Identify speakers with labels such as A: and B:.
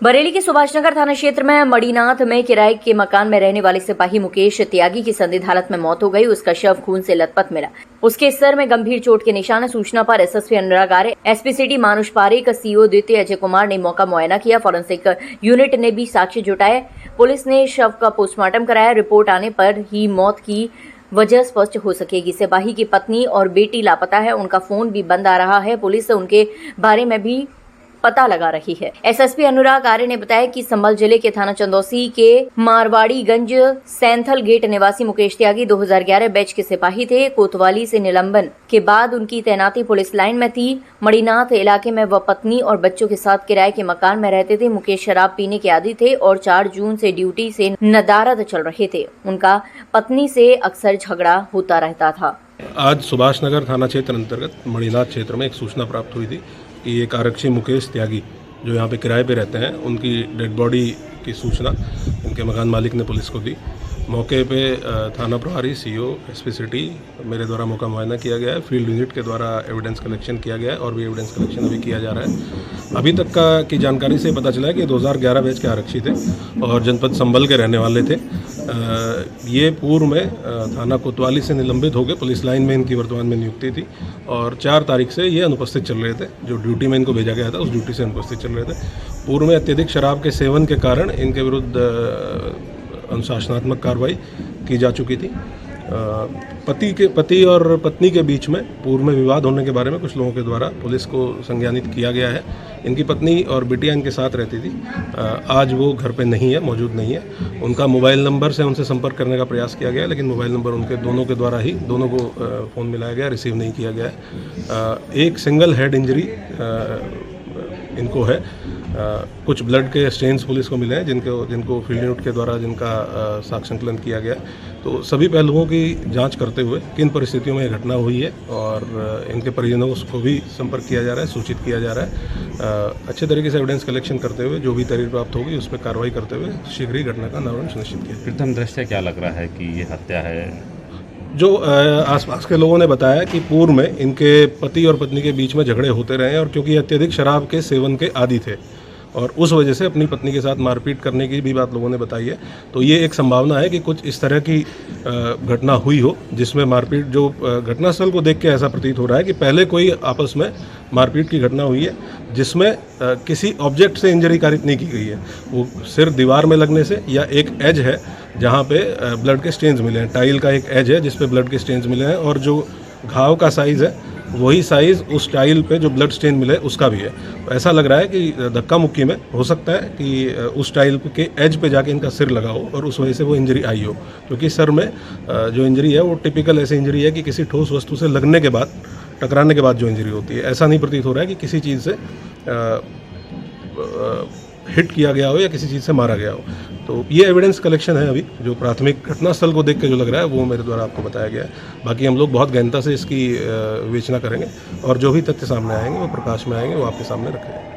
A: बरेली के सुभाषनगर थाना क्षेत्र में मणिनाथ में किराए के मकान में रहने वाले सिपाही मुकेश त्यागी की संदिग्ध हालत में मौत हो गई। उसका शव खून से लथपथ मिला। उसके सर में गंभीर चोट के निशान। सूचना पर SSP Anurag Arya, SP city मानुष पारेख, सीओ द्वितीय अजय कुमार ने मौका मुआयना किया। फॉरेंसिक यूनिट ने भी साक्ष्य जुटाए। पुलिस ने शव का पोस्टमार्टम कराया। रिपोर्ट आने पर ही मौत की वजह स्पष्ट हो सकेगी। सिपाही की पत्नी और बेटी लापता है। उनका फोन भी बंद आ रहा है। पुलिस उनके बारे में भी पता लगा रही है। एसएसपी अनुराग आर्य ने बताया कि संभल जिले के थाना चंदौसी के मारवाड़ीगंज सैंथल गेट निवासी मुकेश त्यागी 2011 बैच के सिपाही थे। कोतवाली से निलंबन के बाद उनकी तैनाती पुलिस लाइन में थी। मणिनाथ इलाके में वह पत्नी और बच्चों के साथ किराए के मकान में रहते थे। मुकेश शराब पीने के आदी थे और 4 जून से ड्यूटी से नदारद चल रहे थे। उनका पत्नी से अक्सर झगड़ा होता रहता था।
B: आज सुभाषनगर थाना क्षेत्र अंतर्गत मणिनाथ क्षेत्र में एक सूचना प्राप्त हुई थी कि एक आरक्षी मुकेश त्यागी जो यहाँ पे किराए पे रहते हैं, उनकी डेड बॉडी की सूचना उनके मकान मालिक ने पुलिस को दी। मौके पे थाना प्रभारी, सीओ, एसपी सिटी, मेरे द्वारा मौका मुआयना किया गया है। फील्ड यूनिट के द्वारा एविडेंस कलेक्शन किया गया है और भी एविडेंस कलेक्शन अभी किया जा रहा है। अभी तक की जानकारी से पता चला है कि 2011 बैच के आरक्षी थे और जनपद संभल के रहने वाले थे। ये पूर्व में थाना कोतवाली से निलंबित हो गए। पुलिस लाइन में इनकी वर्तमान में नियुक्ति थी और 4 तारीख से ये अनुपस्थित चल रहे थे। जो ड्यूटी में इनको भेजा गया था उस ड्यूटी से अनुपस्थित चल रहे थे। पूर्व में अत्यधिक शराब के सेवन के कारण इनके विरुद्ध अनुशासनात्मक कार्रवाई की जा चुकी थी। पति और पत्नी के बीच में पूर्व में विवाद होने के बारे में कुछ लोगों के द्वारा पुलिस को संज्ञानित किया गया है। इनकी पत्नी और बिटिया इनके साथ रहती थी। आज वो घर पे नहीं है, मौजूद नहीं है। उनका मोबाइल नंबर से उनसे संपर्क करने का प्रयास किया गया, लेकिन मोबाइल नंबर उनके दोनों के द्वारा ही दोनों को फ़ोन मिलाया गया, रिसीव नहीं किया गया है। एक सिंगल हेड इंजरी इनको है। कुछ ब्लड के स्टेन्स पुलिस को मिले हैं जिनको फील्ड यूनिट के द्वारा जिनका साक्ष्य संकलन किया गया। तो सभी पहलुओं की जांच करते हुए किन परिस्थितियों में यह घटना हुई है और इनके परिजनों को भी संपर्क किया जा रहा है, सूचित किया जा रहा है। अच्छे तरीके से एविडेंस कलेक्शन करते हुए जो भी तहरीर प्राप्त होगी उस पर कार्रवाई करते हुए शीघ्र ही घटना का अनावरण सुनिश्चित किया।
C: प्रथम दृष्टया क्या लग रहा है कि ये हत्या है?
B: जो आसपास के लोगों ने बताया कि पूर्व में इनके पति और पत्नी के बीच में झगड़े होते रहे और क्योंकि अत्यधिक शराब के सेवन के आदी थे और उस वजह से अपनी पत्नी के साथ मारपीट करने की भी बात लोगों ने बताई है। तो ये एक संभावना है कि कुछ इस तरह की घटना हुई हो जिसमें मारपीट, जो घटनास्थल को देख के ऐसा प्रतीत हो रहा है कि पहले कोई आपस में मारपीट की घटना हुई है जिसमें किसी ऑब्जेक्ट से इंजरी कारित नहीं की गई है। वो सिर्फ दीवार में लगने से या एक एज है जहाँ पे ब्लड के स्टेन्स मिले हैं। टाइल का एक एज है जिस पे ब्लड के स्टेन्स मिले हैं और जो घाव का साइज़ है वही साइज़ उस टाइल पे जो ब्लड स्टेन मिले उसका भी है। तो ऐसा लग रहा है कि धक्का मुक्की में हो सकता है कि उस टाइल के एज पे जाके इनका सिर लगा हो और उस वजह से वो इंजरी आई हो। क्योंकि सर में जो इंजरी है वो टिपिकल ऐसी इंजरी है कि किसी ठोस वस्तु से लगने के बाद, टकराने के बाद जो इंजरी होती है। ऐसा नहीं प्रतीत हो रहा है कि किसी चीज़ से हिट किया गया हो या किसी चीज़ से मारा गया हो। तो ये एविडेंस कलेक्शन है अभी जो प्राथमिक घटनास्थल को देख के जो लग रहा है वो मेरे द्वारा आपको बताया गया है। बाकी हम लोग बहुत गहनता से इसकी विवेचना करेंगे और जो भी तथ्य सामने आएंगे वो प्रकाश में आएंगे, वो आपके सामने रखेंगे।